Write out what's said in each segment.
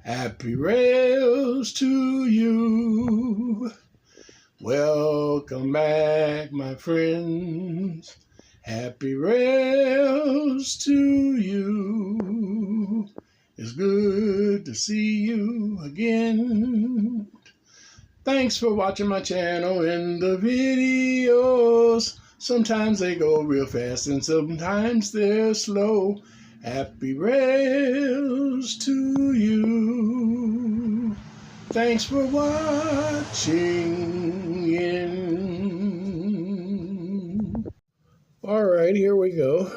Happy rails to you. Welcome back, my friends. Happy rails to you. It's good to see you again. Thanks for watching my channel and the videos. Sometimes they go real fast and sometimes they're slow. Happy rails to you. Thanks for watching. All right, here we go.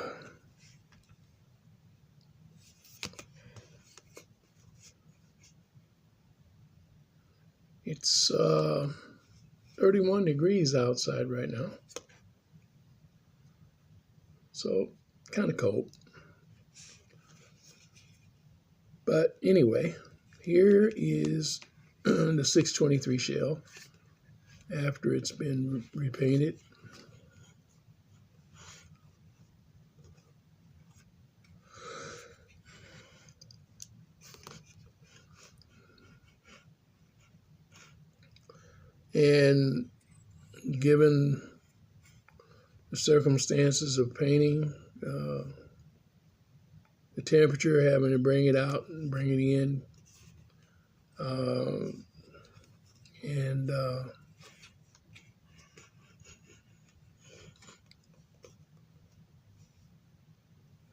It's 31 degrees outside right now. So kind of cold. But anyway, here is the 623 shell after it's been repainted. And given the circumstances of painting, the temperature, having to bring it out and bring it in, I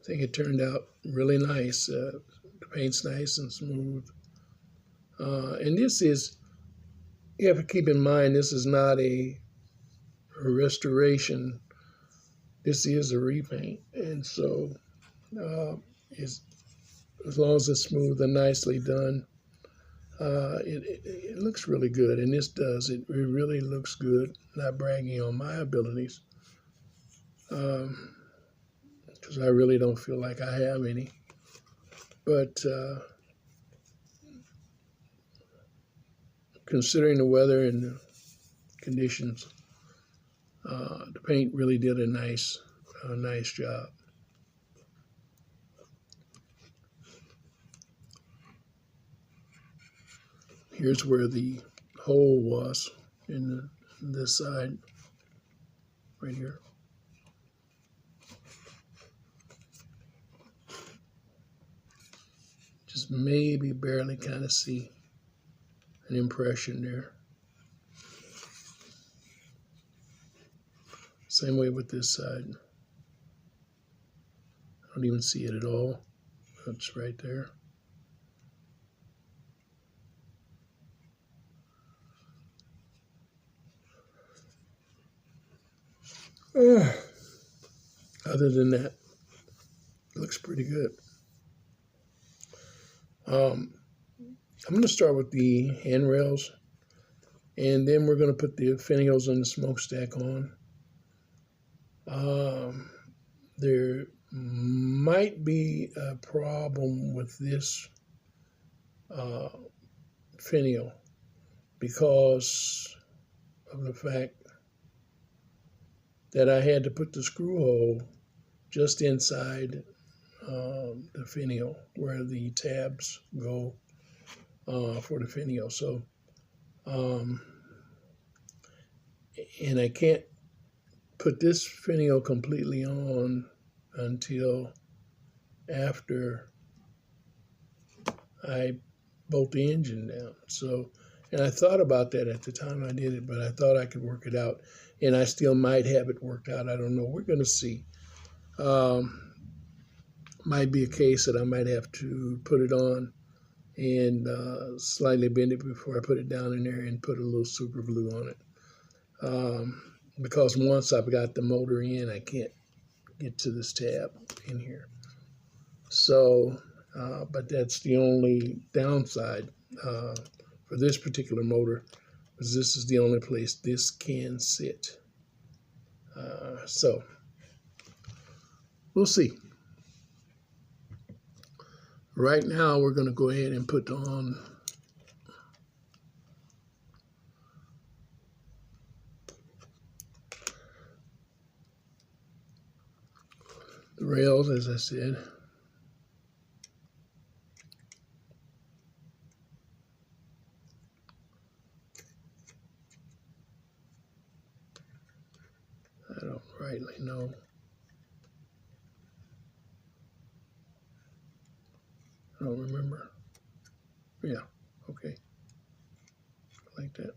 think it turned out really nice. The paint's nice and smooth. And this is, you have to keep in mind, this is not a restoration. This is a repaint. And so as long as it's smooth and nicely done, it looks really good. And this does. It really looks good. Not bragging on my abilities, because I really don't feel like I have any. But considering the weather and the conditions, the paint really did a nice job. Here's where the hole was in this side, right here. Just maybe barely kind of see an impression there. Same way with this side. I don't even see it at all. That's right there. Other than that, it looks pretty good. I'm going to start with the handrails, and then we're going to put the finials and the smokestack on. There might be a problem with this finial because of the fact that I had to put the screw hole just inside the finial where the tabs go for the finial. So, and I can't put this finial completely on until after I bolt the engine down. So, and I thought about that at the time I did it, but I thought I could work it out, and I still might have it worked out. I don't know. We're going to see. Might be a case that I might have to put it on and slightly bend it before I put it down in there and put a little super glue on it. Because once I've got the motor in, I can't get to this tab in here. So, but that's the only downside for this particular motor, because this is the only place this can sit. So, we'll see. Right now, we're going to go ahead and put on the rails, as I said. rightly, no. I don't remember. Yeah, okay. Like that.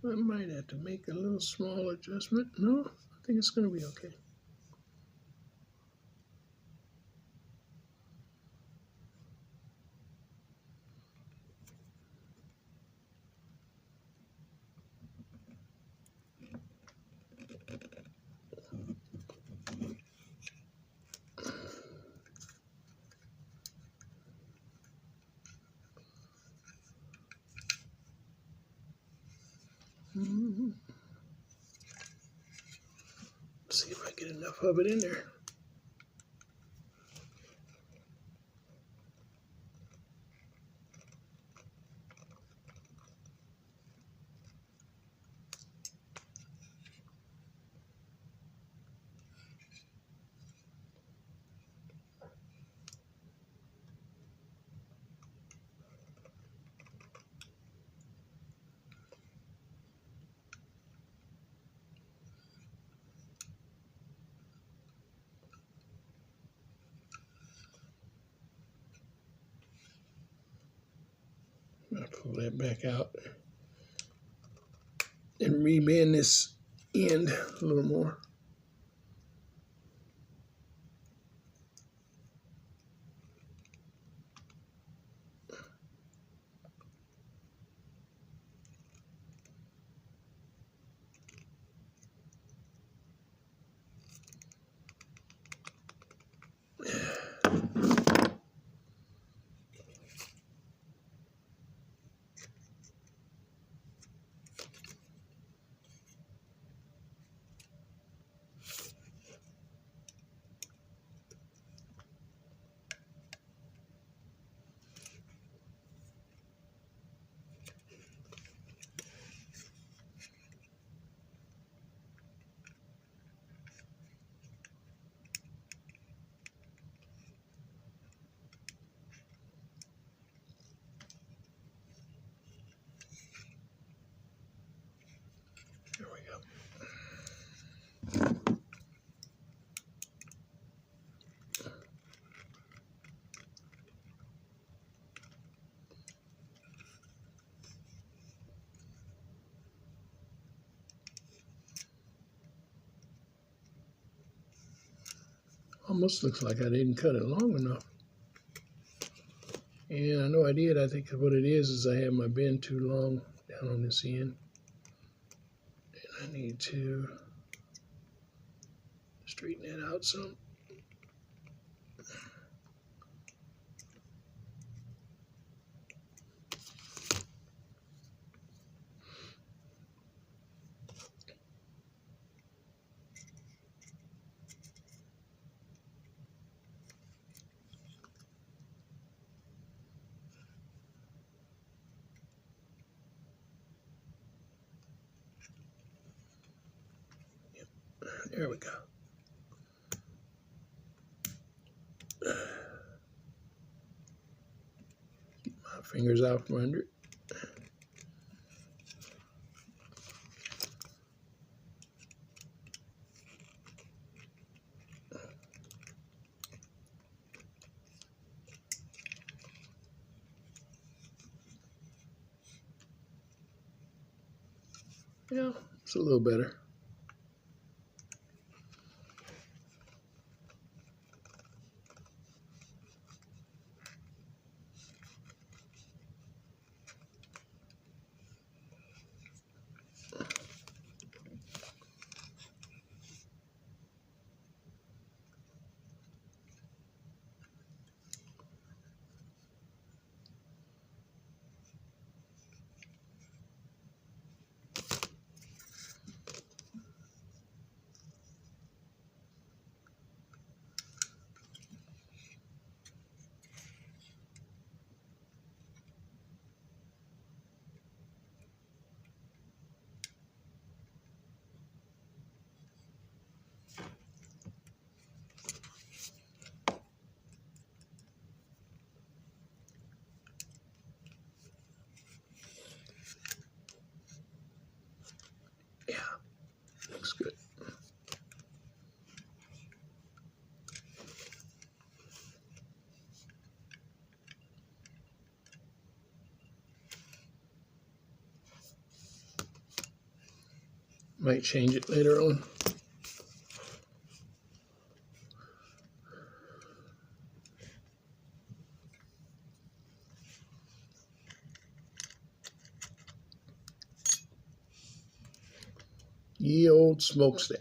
I might have to make a little small adjustment. No, I think it's going to be okay. See if I get enough of it in there. I'll pull that back out and rebend this end a little more. There we go. Almost looks like I didn't cut it long enough. And I know I did. I think what it is I have my bend too long down on this end. And I need to straighten that out some. There we go. Get my fingers out from under it. Yeah, it's a little better. Looks good. Might change it later on. Ye old smokestack.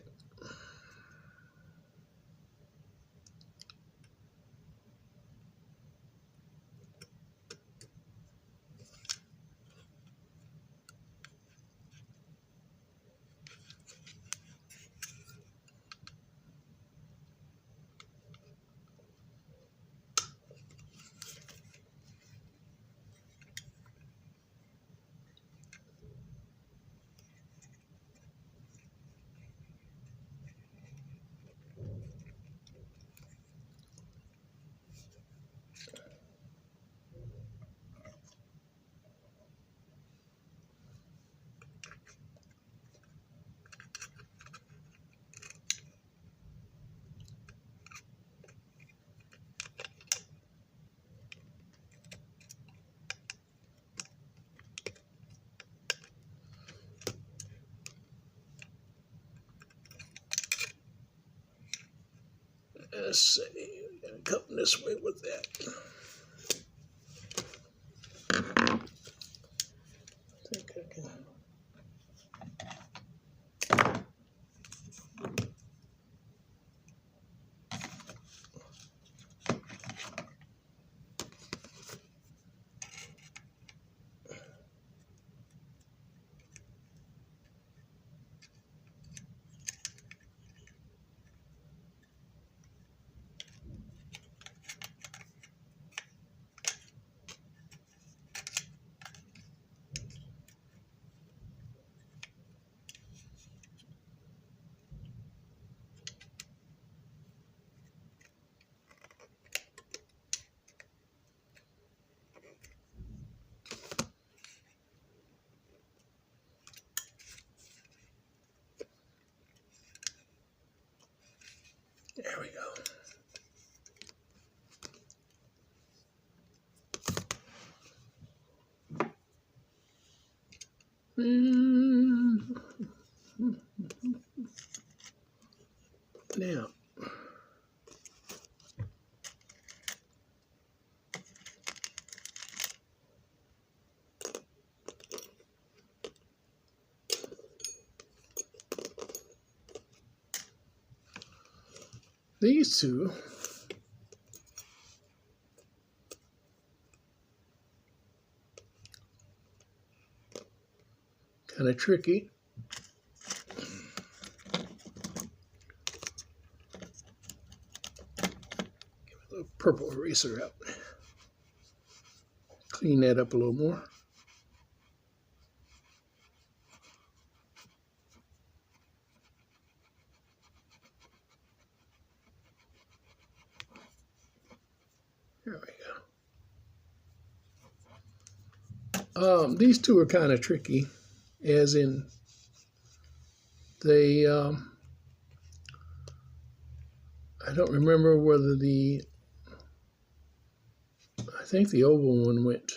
Let's see, come this way with that. I think I can. There we go. Now, these two kind of tricky. Give a little purple eraser out. Clean that up a little more. There we go. These two are kind of tricky, as in they, I don't remember whether I think the oval one went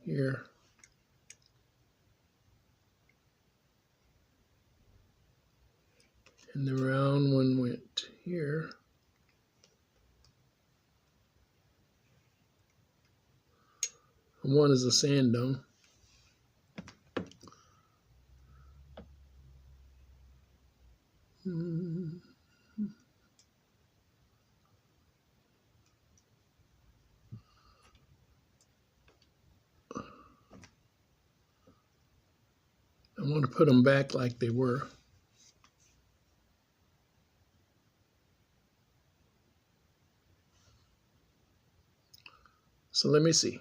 here. And the round one went here. And one is a sand dome. I want to put them back like they were. So let me see.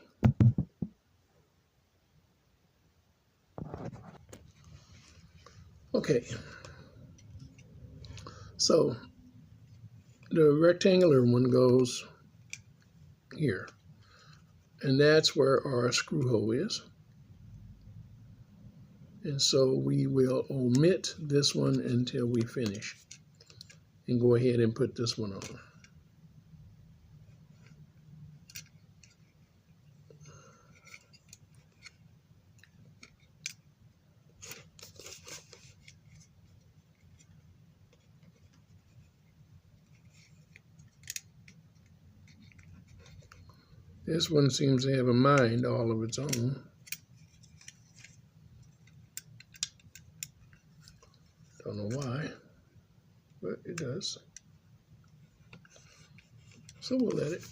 Okay. So the rectangular one goes here. And that's where our screw hole is. And so we will omit this one until we finish and go ahead and put this one on. This one seems to have a mind all of its own. Don't know why, but it does. So we'll let it.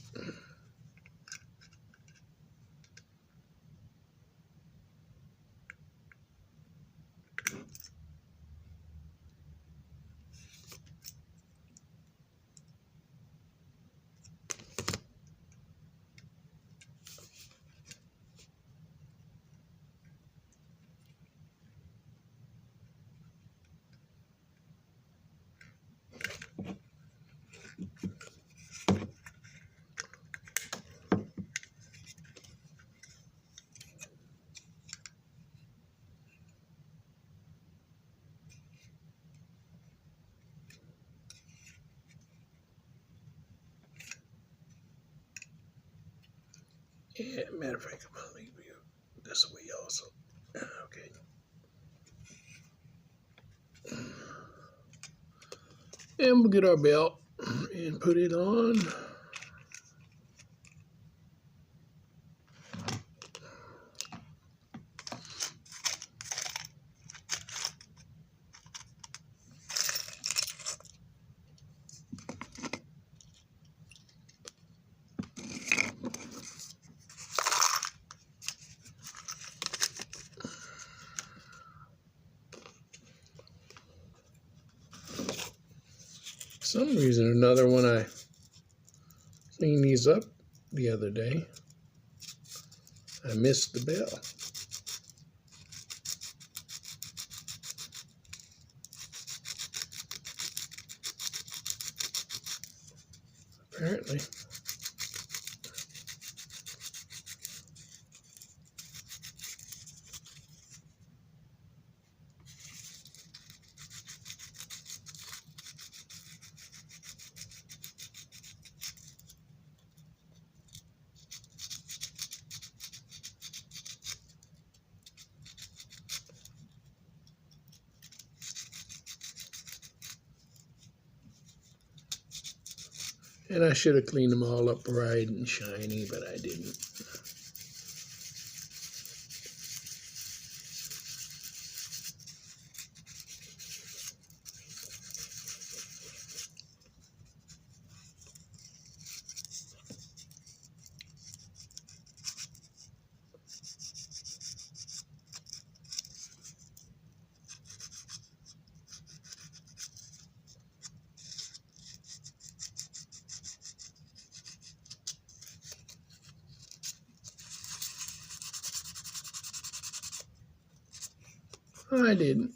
Yeah, matter of fact, I'm going to leave you this way also. Okay. And we'll get our belt and put it on. For some reason or another, when I cleaned these up the other day, I missed the bell. Apparently. And I should have cleaned them all up bright and shiny, but I didn't. I didn't.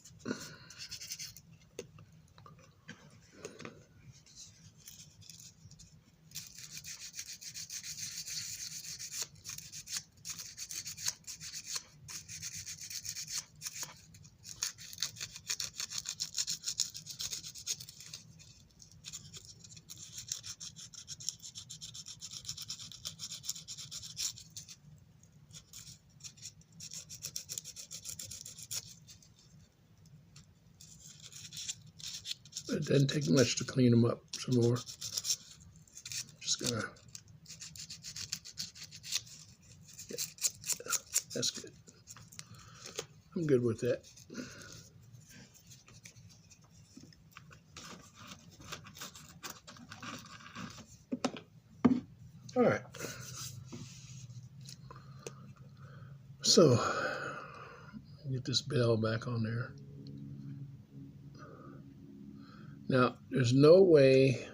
It doesn't take much to clean them up some more. Just gonna, yeah, that's good. I'm good with that. All right. So, get this bell back on there. Now, there's no way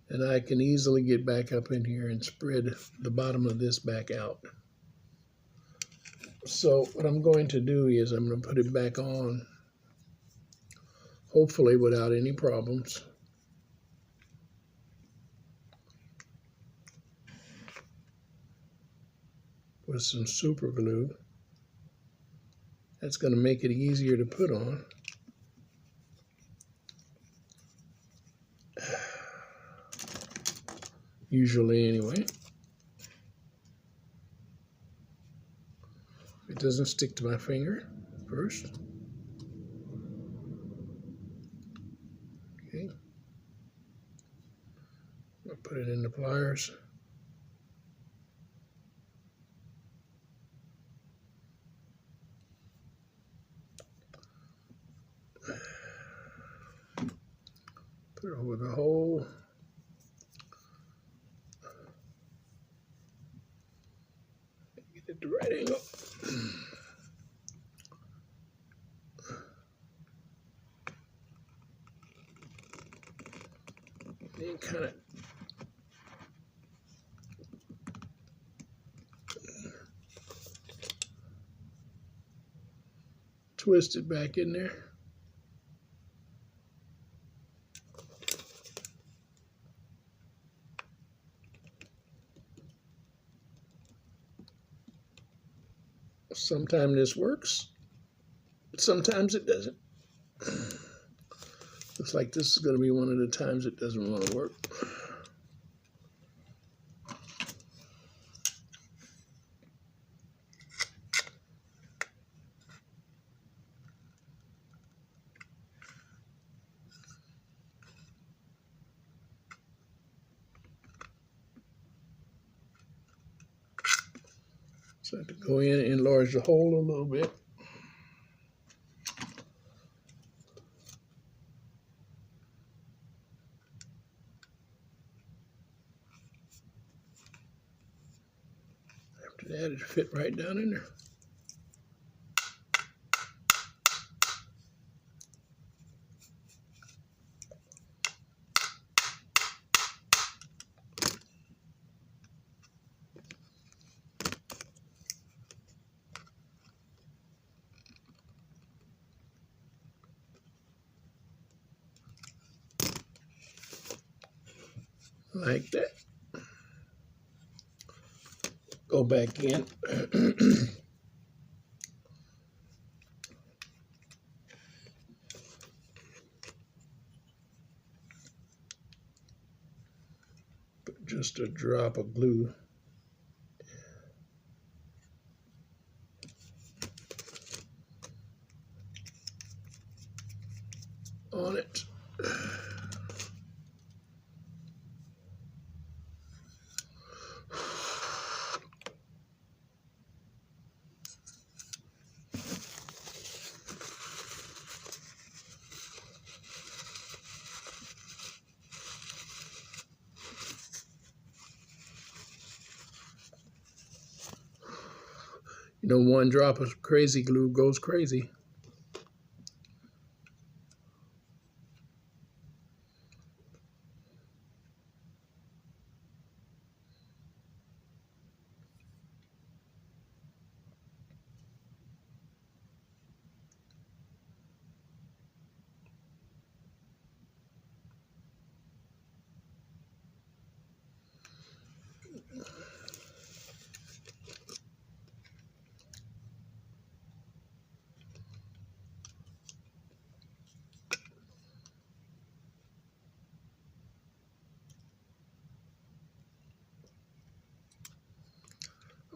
that I can easily get back up in here and spread the bottom of this back out. So what I'm going to do is I'm going to put it back on, hopefully without any problems. With some super glue. That's going to make it easier to put on. Usually anyway. It doesn't stick to my finger first. Okay. I'll put it in the pliers. Put it over the hole. Get it the right angle. Then kind of twist it back in there. Sometimes this works, but sometimes it doesn't. Looks like this is going to be one of the times it doesn't want to work. So I have to go in and enlarge the hole a little bit. After that, it fit right down in there. Like that. Go back in. Put just a drop of glue. On it. You know, one drop of crazy glue goes crazy.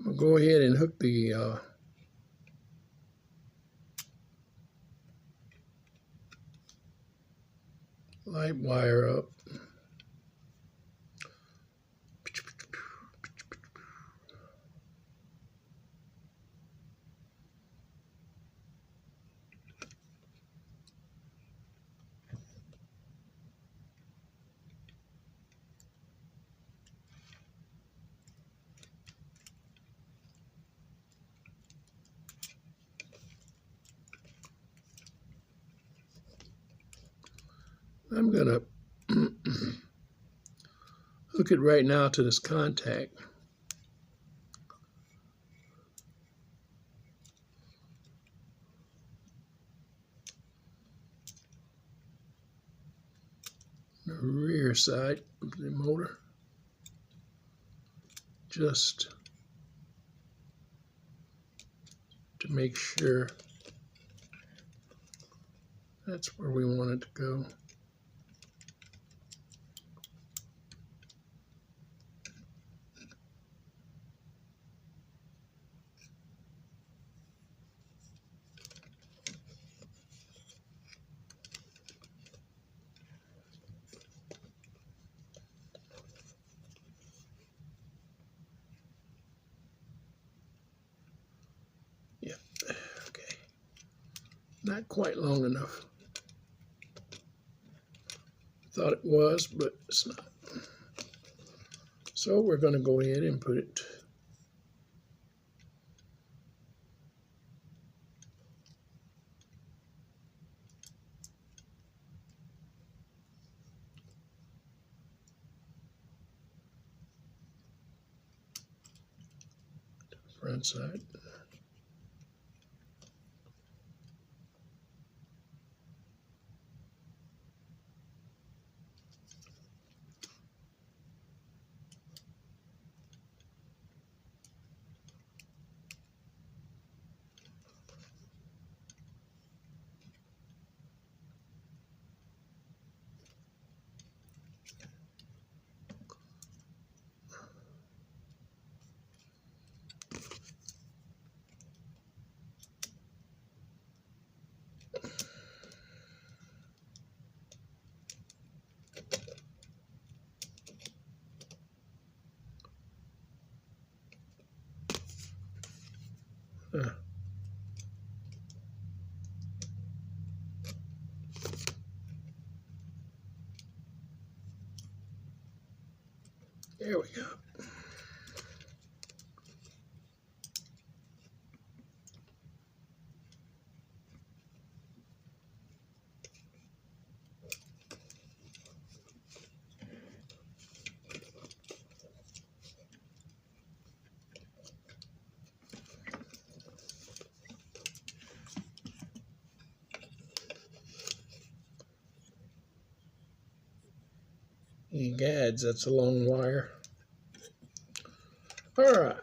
I'm going to go ahead and hook the light wire up. I'm going to hook it right now to this contact. The rear side of the motor. Just to make sure That's where we want it to go. Yeah, okay. Not quite long enough. Thought it was, but it's not. So we're going to go ahead and put it to the front side. There we go. Gads, that's a long wire. All right.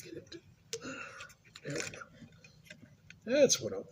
Get it. There we go. That's what I want.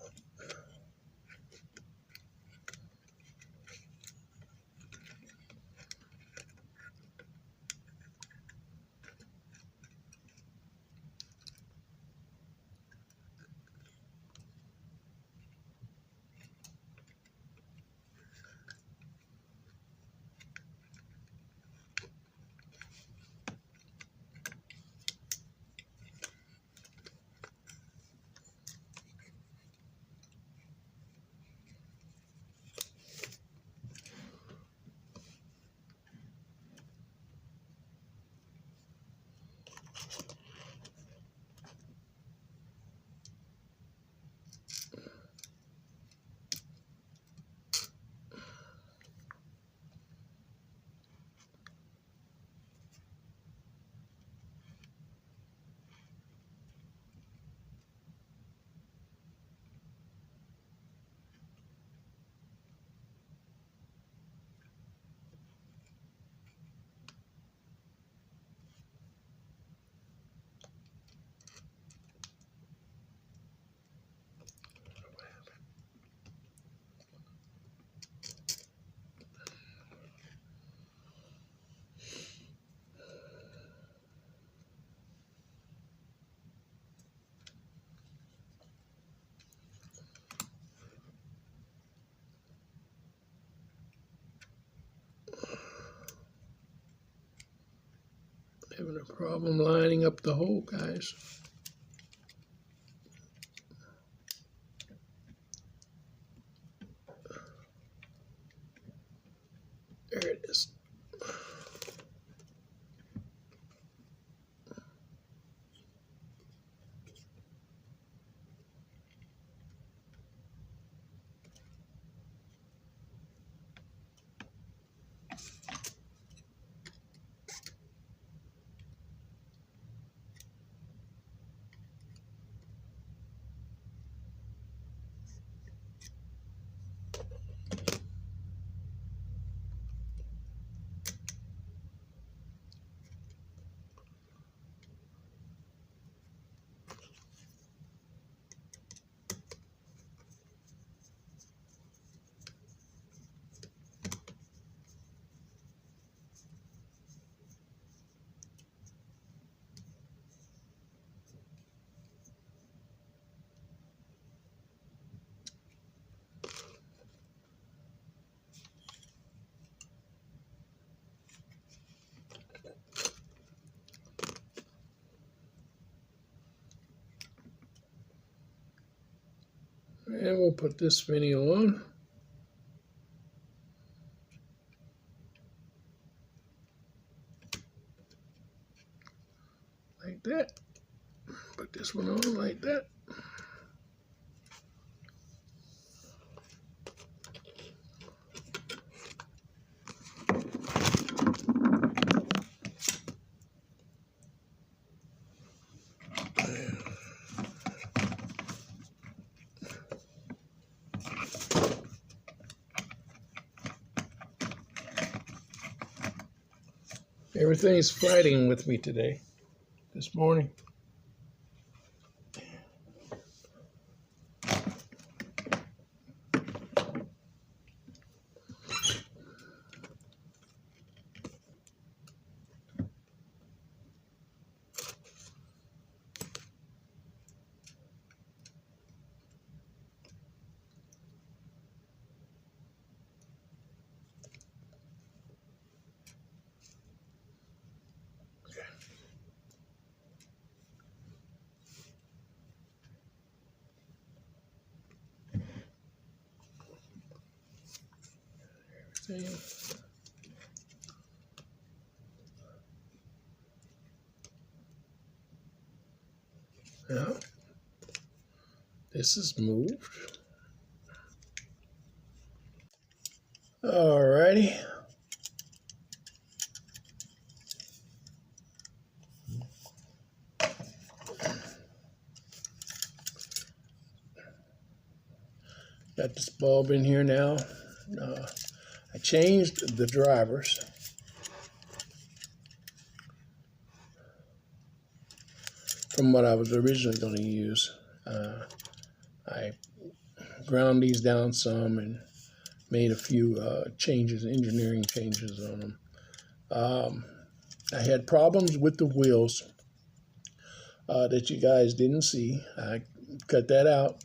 Having a problem lining up the hole, guys. There it is. we'll put this spinny on. Like that. Put this one on like that. Everything's fighting with me today, this morning. Now, this is moved. Alrighty. Got this bulb in here now. I changed the drivers. From what I was originally going to use. I ground these down some and made a few changes, engineering changes on them. I had problems with the wheels that you guys didn't see. I cut that out.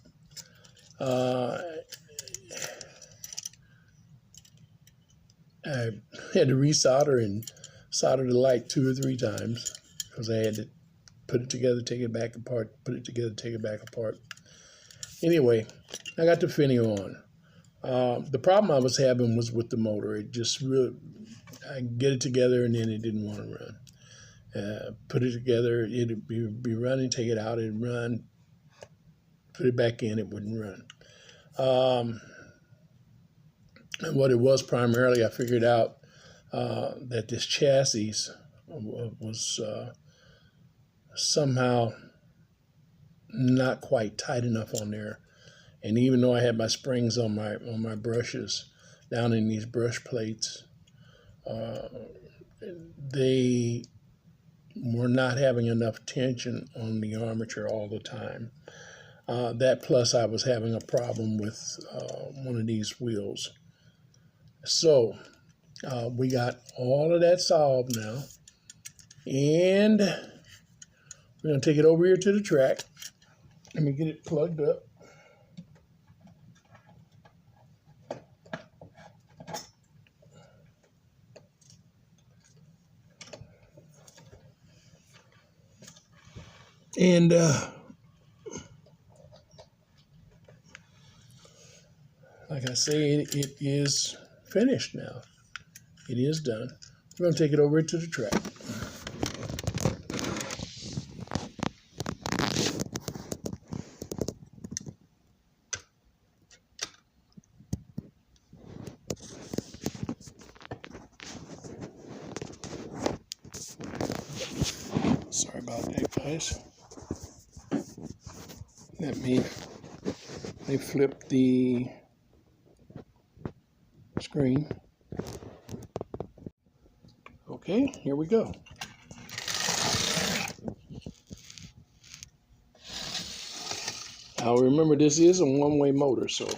I had to resolder and solder the light 2 or 3 times because I had to put it together, take it back apart, put it together, take it back apart. Anyway, I got the Finny on. The problem I was having was with the motor. It just really, I get it together and then it didn't want to run. Put it together, it'd be running, take it out, it'd run. Put it back in, it wouldn't run. And what it was primarily, I figured out that this chassis was somehow not quite tight enough on there. And even though I had my springs on my brushes down in these brush plates, they were not having enough tension on the armature all the time. That plus I was having a problem with one of these wheels. So we got all of that solved now. And we're going to take it over here to the track. Let me get it plugged up. And like I say, it is finished now. It is done. We're going to take it over to the track. Sorry about that, guys. Let me flip the screen. Okay, here we go. Now remember, this is a one-way motor, so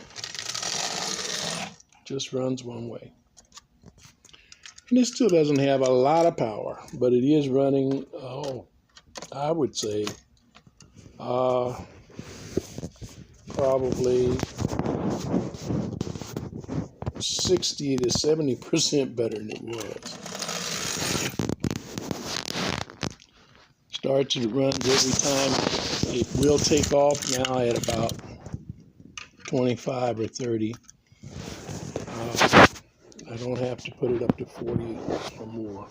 just runs one way. And this still doesn't have a lot of power, but it is running, I would say, probably 60 to 70% better than it was. Starts and runs every time. It will take off now at about 25 or 30. I don't have to put it up to 40 or more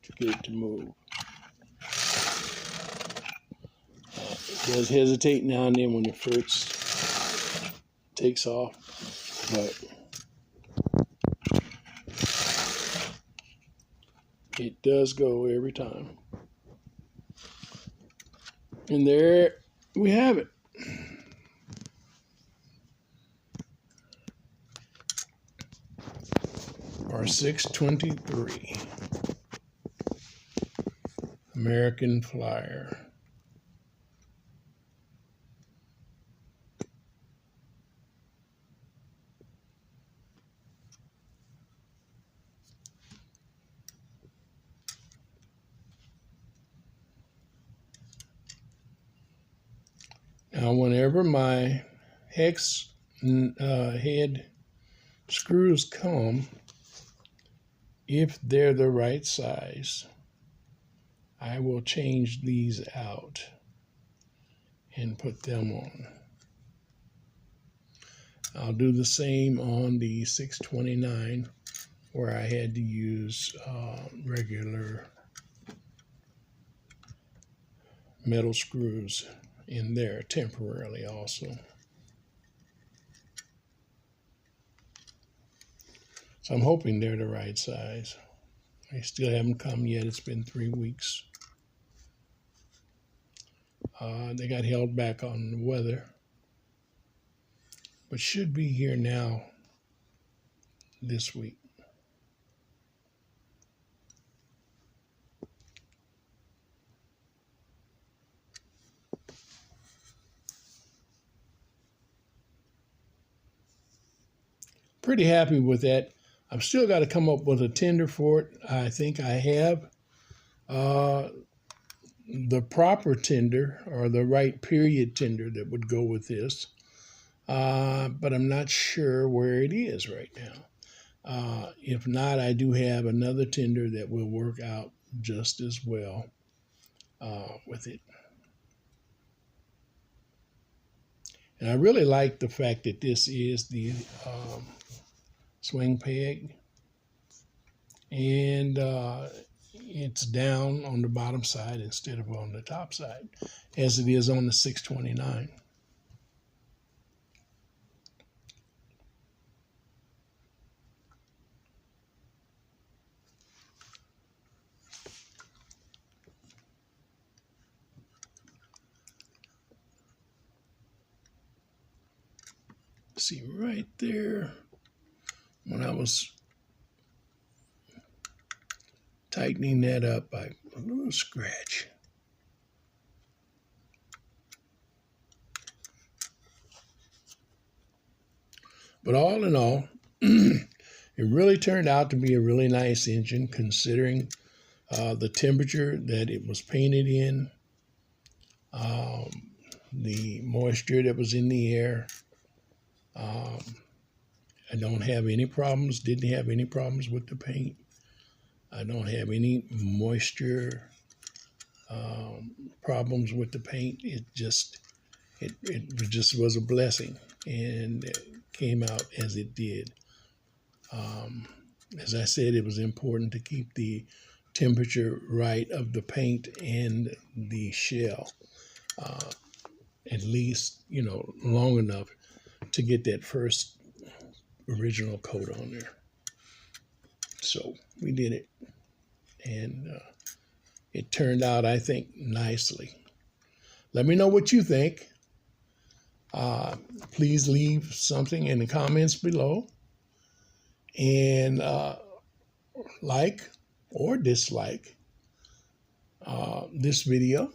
to get it to move. It does hesitate now and then when it first takes off, but it does go every time. And there we have it. Our 623 American Flyer. Now, whenever my hex head screws come, if they're the right size, I will change these out and put them on. I'll do the same on the 629 where I had to use regular metal screws in there temporarily also. So I'm hoping they're the right size. They still haven't come yet. It's been 3 weeks. They got held back on the weather, but should be here now this week. Pretty happy with that. I've still got to come up with a tender for it. I think I have the proper tender or the right period tender that would go with this, but I'm not sure where it is right now. If not, I do have another tender that will work out just as well with it. And I really like the fact that this is the swing peg, and it's down on the bottom side instead of on the top side, as it is on the 629. See right there, when I was tightening that up, a little scratch. But all in all, it really turned out to be a really nice engine considering the temperature that it was painted in, the moisture that was in the air. I don't have any problems, didn't have any problems with the paint. I don't have any moisture problems with the paint. It just was a blessing, and it came out as it did. As I said, it was important to keep the temperature right of the paint and the shell, at least, long enough to get that first original coat on there. So we did it, and it turned out, I think, nicely. Let me know what you think. Please leave something in the comments below, and like or dislike this video,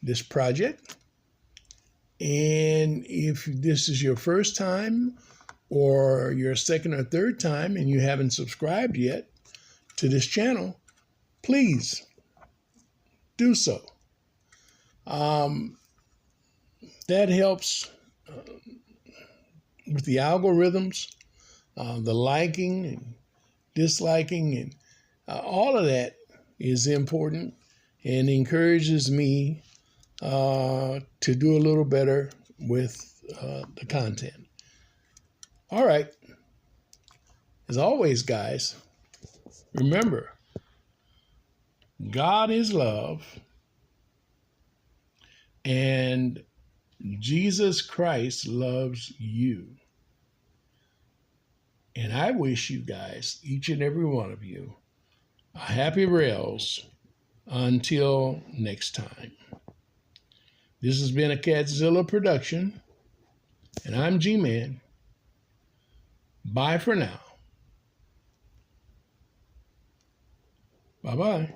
this project. And if this is your first time or your second or third time and you haven't subscribed yet to this channel, please do so. That helps with the algorithms, the liking and disliking, and all of that is important and encourages me to do a little better with the content. All right. As always, guys, remember, God is love, and Jesus Christ loves you. And I wish you guys, each and every one of you, a happy rails until next time. This has been a Catzilla production, and I'm Gman. Bye for now. Bye-bye.